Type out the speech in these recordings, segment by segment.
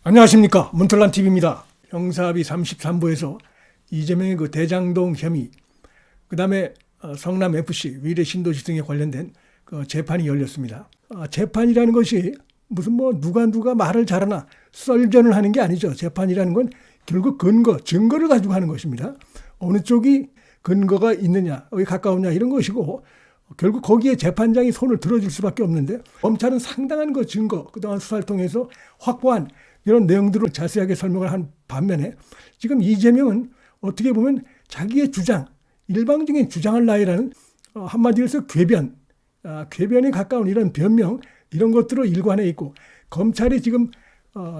안녕하십니까, 문틀란TV입니다. 형사합의 33부에서 이재명의 그 대장동 혐의, 그 다음에 성남FC, 위례 신도시 등에 관련된 그 재판이 열렸습니다. 재판이라는 것이 무슨 뭐 누가 말을 잘하나 썰전을 하는 게 아니죠. 재판이라는 건 결국 증거를 가지고 하는 것입니다. 어느 쪽이 근거가 있느냐, 어디 가까우냐 이런 것이고, 결국 거기에 재판장이 손을 들어줄 수밖에 없는데, 검찰은 상당한 그 증거, 그동안 수사를 통해서 확보한 이런 내용들을 자세하게 설명을 한 반면에, 지금 이재명은 어떻게 보면 자기의 주장, 일방적인 주장을 나열하는 한마디로 해서 궤변에 가까운 이런 변명, 이런 것들을 일관해 있고, 검찰이 지금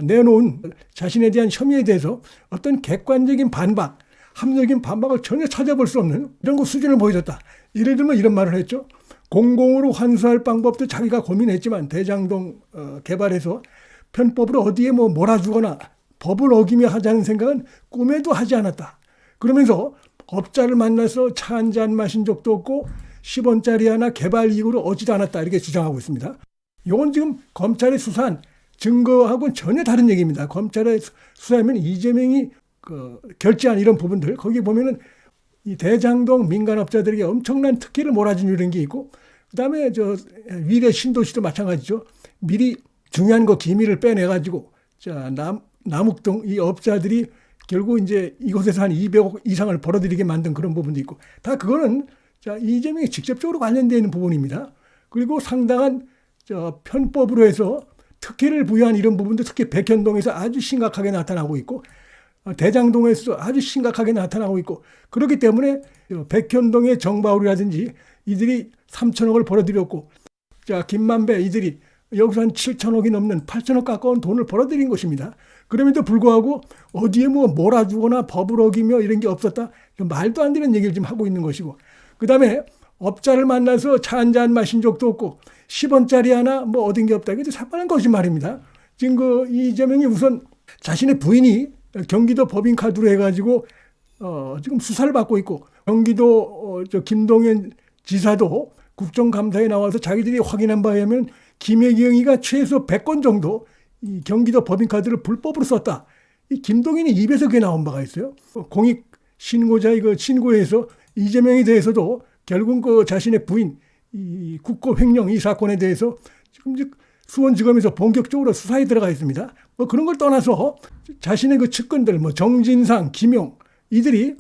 내놓은 자신에 대한 혐의에 대해서 어떤 객관적인 반박, 합리적인 반박을 전혀 찾아볼 수 없는 이런 거 수준을 보여줬다. 예를 들면 이런 말을 했죠. 공공으로 환수할 방법도 자기가 고민했지만 대장동 개발해서 편법으로 어디에 뭐 몰아주거나 법을 어기며 하자는 생각은 꿈에도 하지 않았다. 그러면서 업자를 만나서 차 한 잔 마신 적도 없고 10원짜리 하나 개발 이익으로 얻지도 않았다. 이렇게 주장하고 있습니다. 이건 지금 검찰의 수사한 증거하고는 전혀 다른 얘기입니다. 검찰의 수사하면 이재명이 결재한 이런 부분들, 거기 보면은 이 대장동 민간업자들에게 엄청난 특혜를 몰아준 이런 게 있고, 그다음에 위례 신도시도 마찬가지죠. 미리 중요한 거 기밀을 빼내가지고 남욱동 이 업자들이 결국 이제 이곳에서 한 200억 이상을 벌어들이게 만든 그런 부분도 있고, 다 그거는 이재명이 직접적으로 관련되어 있는 부분입니다. 그리고 상당한 편법으로 해서 특혜를 부여한 이런 부분도 특히 백현동에서 아주 심각하게 나타나고 있고, 대장동에서도 아주 심각하게 나타나고 있고, 그렇기 때문에 백현동의 정바울이라든지 이들이 3천억을 벌어들였고, 김만배 이들이 여기서 한 7천억이 넘는 8천억 가까운 돈을 벌어들인 것입니다. 그럼에도 불구하고 어디에 뭐 몰아주거나 법을 어기며 이런 게 없었다. 말도 안 되는 얘기를 지금 하고 있는 것이고, 그 다음에 업자를 만나서 차 한 잔 마신 적도 없고 10원짜리 하나 뭐 얻은 게 없다. 이게 새빨간 거짓말입니다. 지금 이재명이 우선 자신의 부인이 경기도 법인카드로 해가지고 지금 수사를 받고 있고, 경기도 김동연 지사도 국정감사에 나와서 자기들이 확인한 바에 의하면 김혜경이가 최소 100건 정도 이 경기도 법인카드를 불법으로 썼다. 이 김동연이 입에서 그게 나온 바가 있어요. 공익 신고자의 그 신고에서 이재명에 대해서도 결국 자신의 부인 이 국고 횡령 이 사건에 대해서 지금 수원지검에서 본격적으로 수사에 들어가 있습니다. 뭐 그런 걸 떠나서 자신의 그 측근들, 뭐 정진상, 김용 이들이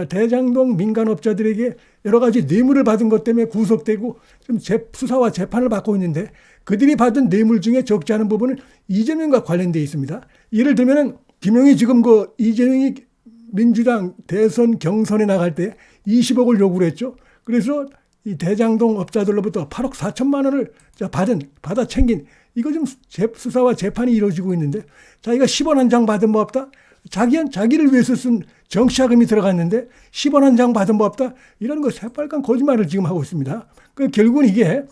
대장동 민간업자들에게 여러 가지 뇌물을 받은 것 때문에 구속되고 좀 수사와 재판을 받고 있는데, 그들이 받은 뇌물 중에 적지 않은 부분은 이재명과 관련되어 있습니다. 예를 들면은 김용이 지금 이재명이 민주당 대선 경선에 나갈 때 20억을 요구를 했죠. 그래서 이 대장동 업자들로부터 8억 4천만 원을 받아 챙긴, 이거 좀 수사와 재판이 이루어지고 있는데, 자기가 10원 한 장 받은 바 없다. 자기를 위해서 쓴 정치자금이 들어갔는데 10원 한 장 받은 바 없다. 이런 거 새빨간 거짓말을 지금 하고 있습니다. 결국은 이게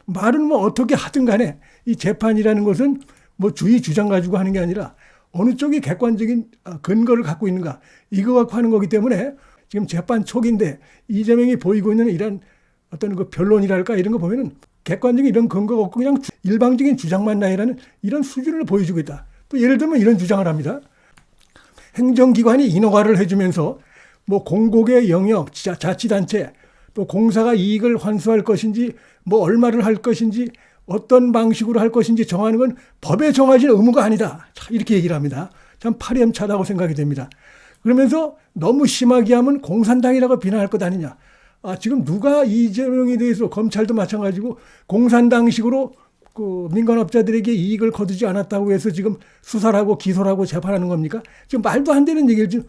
말은 뭐 어떻게 하든 간에 이 재판이라는 것은 뭐 주의 주장 가지고 하는 게 아니라 어느 쪽이 객관적인 근거를 갖고 있는가, 이거 갖고 하는 거기 때문에 지금 재판 초기인데 이재명이 보이고 있는 이런 어떤 그 변론이랄까 이런 거 보면은 객관적인 이런 근거가 없고 그냥 일방적인 주장만 나열하는 이런 수준을 보여주고 있다. 또 예를 들면 이런 주장을 합니다. 행정기관이 인허가를 해주면서 뭐 공공의 영역, 자치단체, 또 공사가 이익을 환수할 것인지, 뭐 얼마를 할 것인지, 어떤 방식으로 할 것인지 정하는 건 법에 정해진 의무가 아니다. 이렇게 얘기를 합니다. 참 파렴치하다고 생각이 됩니다. 그러면서 너무 심하게 하면 공산당이라고 비난할 것 아니냐. 지금 누가 이재명에 대해서, 검찰도 마찬가지고 공산당식으로 그 민간업자들에게 이익을 거두지 않았다고 해서 지금 수사를 하고 기소를 하고 재판하는 겁니까? 지금 말도 안 되는 얘기를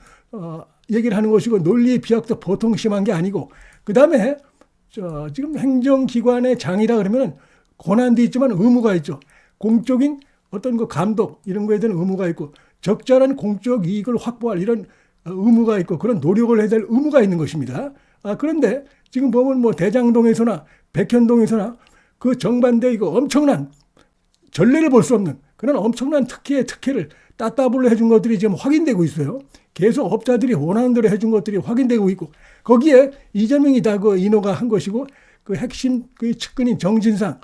얘기를 하는 것이고, 논리의 비약도 보통 심한 게 아니고, 그 다음에 지금 행정기관의 장이라 그러면 권한도 있지만 의무가 있죠. 공적인 어떤 그 감독 이런 거에 대한 의무가 있고, 적절한 공적 이익을 확보할 이런 의무가 있고, 그런 노력을 해야 될 의무가 있는 것입니다. 그런데 지금 보면 뭐 대장동에서나 백현동에서나 그 정반대 이거 엄청난 전례를 볼 수 없는 그런 엄청난 특혜를 따따블로 해준 것들이 지금 확인되고 있어요. 계속 업자들이 원하는 대로 해준 것들이 확인되고 있고, 거기에 이재명이 다 그 인허가 한 것이고, 그 핵심 그 측근인 정진상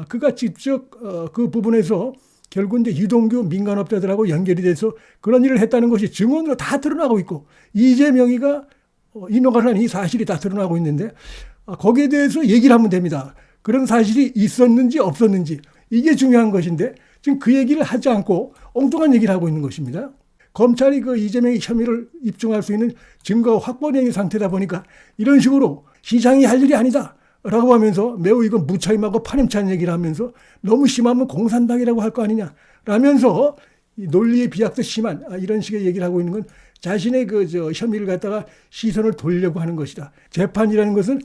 그가 직접 그 부분에서 결국 이제 유동규 민간업자들하고 연결이 돼서 그런 일을 했다는 것이 증언으로 다 드러나고 있고 이재명이가 인허가를 한 이 사실이 다 드러나고 있는데 거기에 대해서 얘기를 하면 됩니다. 그런 사실이 있었는지 없었는지 이게 중요한 것인데 지금 그 얘기를 하지 않고 엉뚱한 얘기를 하고 있는 것입니다. 검찰이 그 이재명의 혐의를 입증할 수 있는 증거 확보된 상태다 보니까 이런 식으로 시장이 할 일이 아니다 라고 하면서 매우 이건 무책임하고 파렴치한 얘기를 하면서 너무 심하면 공산당이라고 할 거 아니냐 라면서 논리의 비약도 심한 이런 식의 얘기를 하고 있는 건 자신의 혐의를 갖다가 시선을 돌리려고 하는 것이다. 재판이라는 것은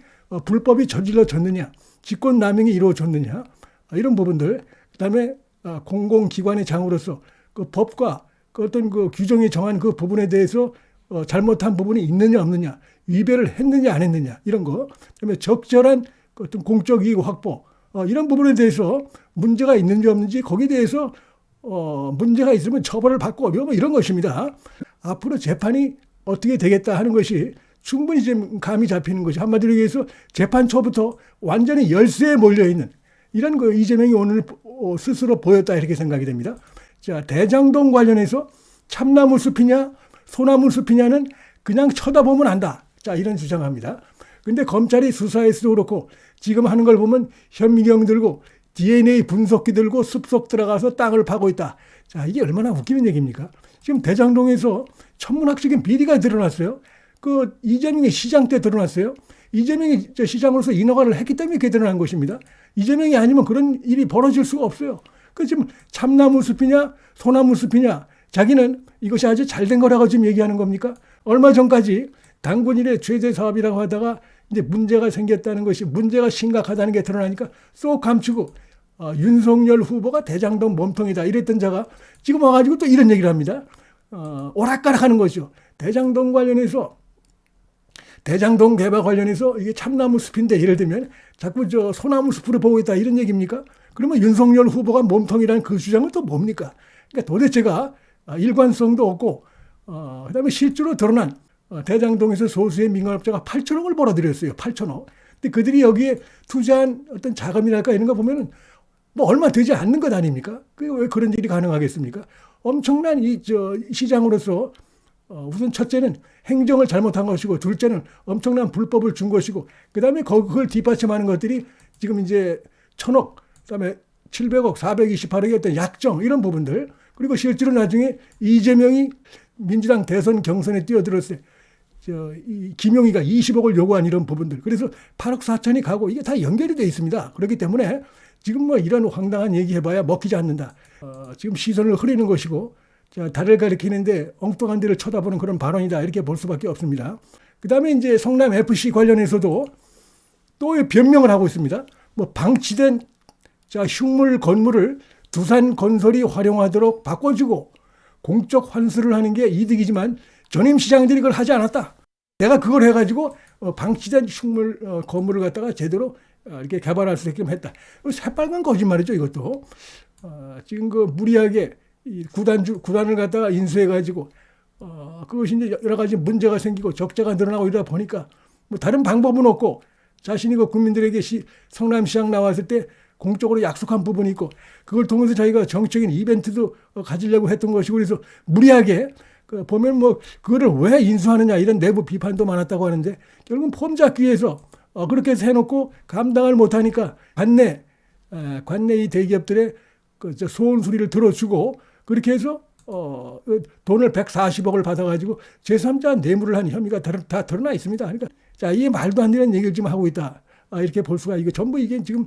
불법이 저질러졌느냐, 직권남용이 이루어졌느냐 이런 부분들, 그다음에 공공기관의 장으로서 그 법과 그 어떤 그 규정이 정한 그 부분에 대해서 잘못한 부분이 있느냐 없느냐, 위배를 했느냐 안 했느냐 이런 거, 그다음에 적절한 어떤 공적 이익 확보 이런 부분에 대해서 문제가 있는지 없는지 거기에 대해서 문제가 있으면 처벌을 받고 뭐 이런 것입니다. 앞으로 재판이 어떻게 되겠다 하는 것이 충분히 지금 감이 잡히는 것이 한마디로 얘기해서 재판 초부터 완전히 열세에 몰려있는 이런 그 이재명이 오늘 스스로 보였다 이렇게 생각이 됩니다. 자, 대장동 관련해서 참나무 숲이냐 소나무 숲이냐는 그냥 쳐다보면 안다. 자, 이런 주장합니다. 근데 검찰이 수사에서도 그렇고 지금 하는 걸 보면 현미경 들고 DNA 분석기 들고 숲속 들어가서 땅을 파고 있다. 자, 이게 얼마나 웃기는 얘기입니까? 지금 대장동에서 천문학적인 비리가 드러났어요. 그 이재명이 시장 때 드러났어요. 이재명이 시장으로서 인허가를 했기 때문에 그게 드러난 것입니다. 이재명이 아니면 그런 일이 벌어질 수가 없어요. 그 지금 참나무 숲이냐 소나무 숲이냐 자기는 이것이 아주 잘된 거라고 지금 얘기하는 겁니까? 얼마 전까지 당군 일의 최대 사업이라고 하다가 이제 문제가 생겼다는 것이 문제가 심각하다는 게 드러나니까 쏙 감추고 윤석열 후보가 대장동 몸통이다 이랬던 자가 지금 와가지고 또 이런 얘기를 합니다. 오락가락하는 거죠. 대장동 관련해서 대장동 개발 관련해서 이게 참나무 숲인데 예를 들면 자꾸 소나무 숲으로 보고 있다 이런 얘기입니까? 그러면 윤석열 후보가 몸통이라는 그 주장은 또 뭡니까? 그러니까 도대체가 일관성도 없고 그다음에 실제로 드러난 대장동에서 소수의 민간업자가 8천억을 벌어들였어요. 8천억. 근데 그들이 여기에 투자한 어떤 자금이랄까 이런 거 보면은 뭐 얼마 되지 않는 것 아닙니까? 왜 그런 일이 가능하겠습니까? 엄청난 시장으로서 우선 첫째는 행정을 잘못한 것이고 둘째는 엄청난 불법을 준 것이고 그다음에 그걸 뒷받침하는 것들이 지금 이제 1,000억 그다음에 700억 428억의 어떤 약정 이런 부분들 그리고 실제로 나중에 이재명이 민주당 대선 경선에 뛰어들었을 때 이 김용희가 20억을 요구한 이런 부분들 그래서 8억 4천이 가고 이게 다 연결이 돼 있습니다. 그렇기 때문에 지금 뭐 이런 황당한 얘기 해봐야 먹히지 않는다. 지금 시선을 흐리는 것이고 달을 가리키는데 엉뚱한 데를 쳐다보는 그런 발언이다 이렇게 볼 수밖에 없습니다. 그다음에 이제 성남 FC 관련해서도 또 변명을 하고 있습니다. 뭐 방치된 흉물 건물을 두산건설이 활용하도록 바꿔주고 공적 환수를 하는 게 이득이지만 전임 시장들이 그걸 하지 않았다. 내가 그걸 해가지고 방치된 흉물 건물을 갖다가 제대로 이렇게 개발할 수 있게끔 했다. 새빨간 거짓말이죠 이것도. 지금 그 무리하게 구단을 갖다가 인수해가지고 그것이 이제 여러 가지 문제가 생기고 적자가 늘어나고 이러다 보니까 뭐 다른 방법은 없고 자신이 그 국민들에게 성남시장 나왔을 때 공적으로 약속한 부분이 있고 그걸 통해서 자기가 정치적인 이벤트도 가지려고 했던 것이고 그래서 무리하게 보면 뭐 그거를 왜 인수하느냐 이런 내부 비판도 많았다고 하는데 결국은 폼 잡기 위해서 그렇게 해서 해놓고 감당을 못하니까 관내 이 대기업들의 그 소원 소리를 들어주고 그렇게 해서 돈을 140억을 받아가지고 제3자 뇌물을 한 혐의가 다 드러나 있습니다. 그러니까 자, 이게 말도 안 되는 얘기를 지금 하고 있다. 이렇게 볼 수가 이거 전부 이게 지금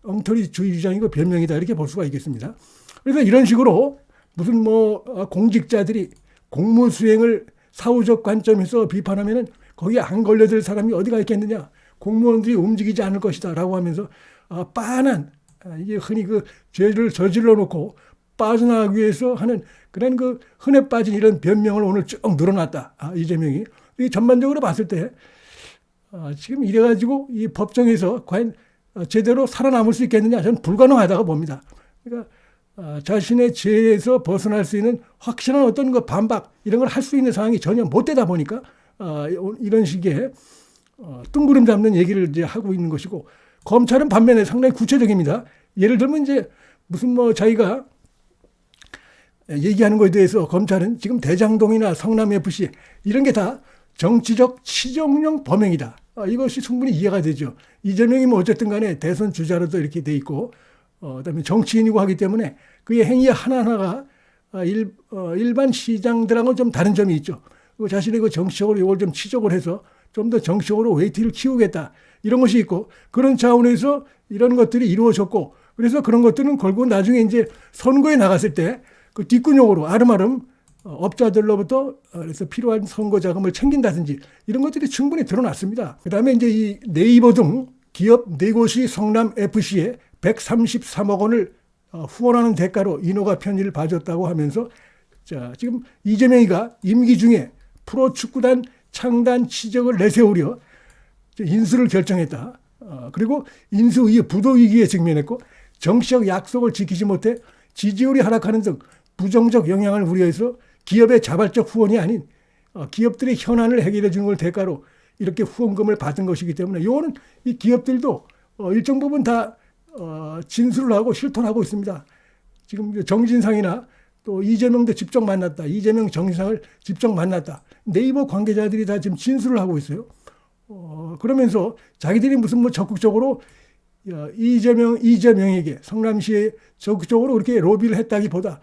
엉터리주의 주장이고 변명이다 이렇게 볼 수가 있겠습니다. 그래서 이런 식으로 무슨 뭐 공직자들이 공무 수행을 사후적 관점에서 비판하면은 거기에 안 걸려들 사람이 어디가 있겠느냐. 공무원들이 움직이지 않을 것이다라고 하면서 빤한 이게 흔히 그 죄를 저질러 놓고 빠져나가기 위해서 하는 그런 그 흔해 빠진 이런 변명을 오늘 쭉 늘어났다. 이재명이. 전반적으로 봤을 때 지금 이래가지고 이 법정에서 과연 제대로 살아남을 수 있겠느냐 저는 불가능하다고 봅니다. 그러니까 자신의 죄에서 벗어날 수 있는 확실한 어떤 그 반박 이런 걸 할 수 있는 상황이 전혀 못 되다 보니까 이런 식의 뜬구름 잡는 얘기를 이제 하고 있는 것이고 검찰은 반면에 상당히 구체적입니다. 예를 들면 이제 무슨 뭐 자기가 얘기하는 것에 대해서 검찰은 지금 대장동이나 성남FC 이런 게 다 정치적 치정령 범행이다. 이것이 충분히 이해가 되죠. 이재명이 뭐 어쨌든 간에 대선 주자로도 이렇게 돼 있고 그다음에 정치인이고 하기 때문에 그의 행위 하나하나가 일반 시장들하고는 좀 다른 점이 있죠. 자신의 그 정치적으로 이걸 좀 치적을 해서 좀 더 정치적으로 웨이트를 키우겠다. 이런 것이 있고 그런 차원에서 이런 것들이 이루어졌고 그래서 그런 것들은 결국 나중에 이제 선거에 나갔을 때 그 뒷근용으로 아름아름 업자들로부터 그래서 필요한 선거 자금을 챙긴다든지 이런 것들이 충분히 드러났습니다. 그다음에 이제 이 네이버 등 기업 4곳이 성남FC에 133억 원을 후원하는 대가로 인허가 편지를 봐줬다고 하면서 자, 지금 이재명이가 임기 중에 프로축구단 창단 지적을 내세우려 인수를 결정했다. 그리고 인수 이후 부도 위기에 직면했고 정치적 약속을 지키지 못해 지지율이 하락하는 등 부정적 영향을 우려해서 기업의 자발적 후원이 아닌 기업들의 현안을 해결해 주는 걸 대가로 이렇게 후원금을 받은 것이기 때문에 이거는 이 기업들도 일정 부분 다 진술을 하고 실토하고 있습니다. 지금 정진상이나 또 이재명도 직접 만났다. 이재명 정진상을 직접 만났다. 네이버 관계자들이 다 지금 진술을 하고 있어요. 그러면서 자기들이 무슨 뭐 적극적으로 이재명에게 성남시에 적극적으로 그렇게 로비를 했다기보다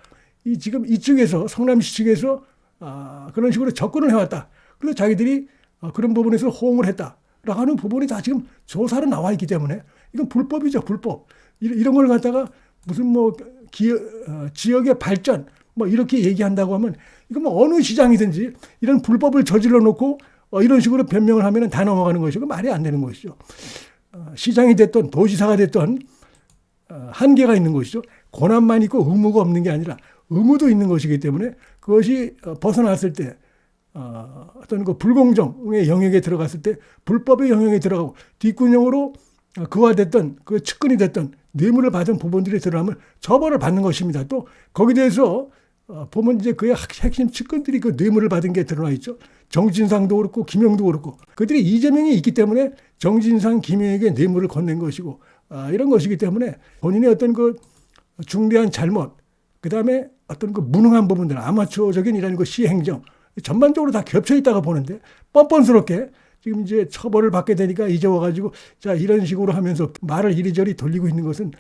지금 이쪽에서 성남시 측에서 그런 식으로 접근을 해왔다. 그래서 자기들이 그런 부분에서 호응을 했다라고 하는 부분이 다 지금 조사로 나와 있기 때문에 이건 불법이죠, 불법. 이런 걸 갖다가 무슨 뭐 지역의 발전 뭐 이렇게 얘기한다고 하면 이건 뭐 어느 시장이든지 이런 불법을 저질러 놓고 이런 식으로 변명을 하면 다 넘어가는 것이고 말이 안 되는 것이죠. 시장이 됐던 도지사가 됐던 한계가 있는 것이죠. 권한만 있고 의무가 없는 게 아니라 의무도 있는 것이기 때문에 그것이 벗어났을 때 어떤 그 불공정의 영역에 들어갔을 때 불법의 영역에 들어가고 뒷구녕으로 그와 됐던 그 측근이 됐던 뇌물을 받은 부분들이 드러나면 처벌을 받는 것입니다. 또 거기에 대해서 보면 이제 그의 핵심 측근들이 그 뇌물을 받은 게 드러나 있죠. 정진상도 그렇고 김영도 그렇고 그들이 이재명이 있기 때문에 정진상, 김영에게 뇌물을 건넨 것이고 이런 것이기 때문에 본인의 어떤 그 중대한 잘못 그다음에 어떤 그 무능한 부분들 아마추어적인 이런 그 시행정 전반적으로 다 겹쳐 있다가 보는데 뻔뻔스럽게 지금 이제 처벌을 받게 되니까 이제 와가지고 자 이런 식으로 하면서 말을 이리저리 돌리고 있는 것은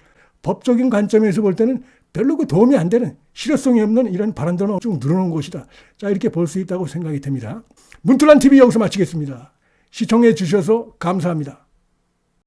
법적인 관점에서 볼 때는 별로 그 도움이 안 되는 실효성이 없는 이런 발언들은 쭉 늘어놓은 것이다. 자 이렇게 볼 수 있다고 생각이 됩니다. 문틀란 TV 여기서 마치겠습니다. 시청해 주셔서 감사합니다.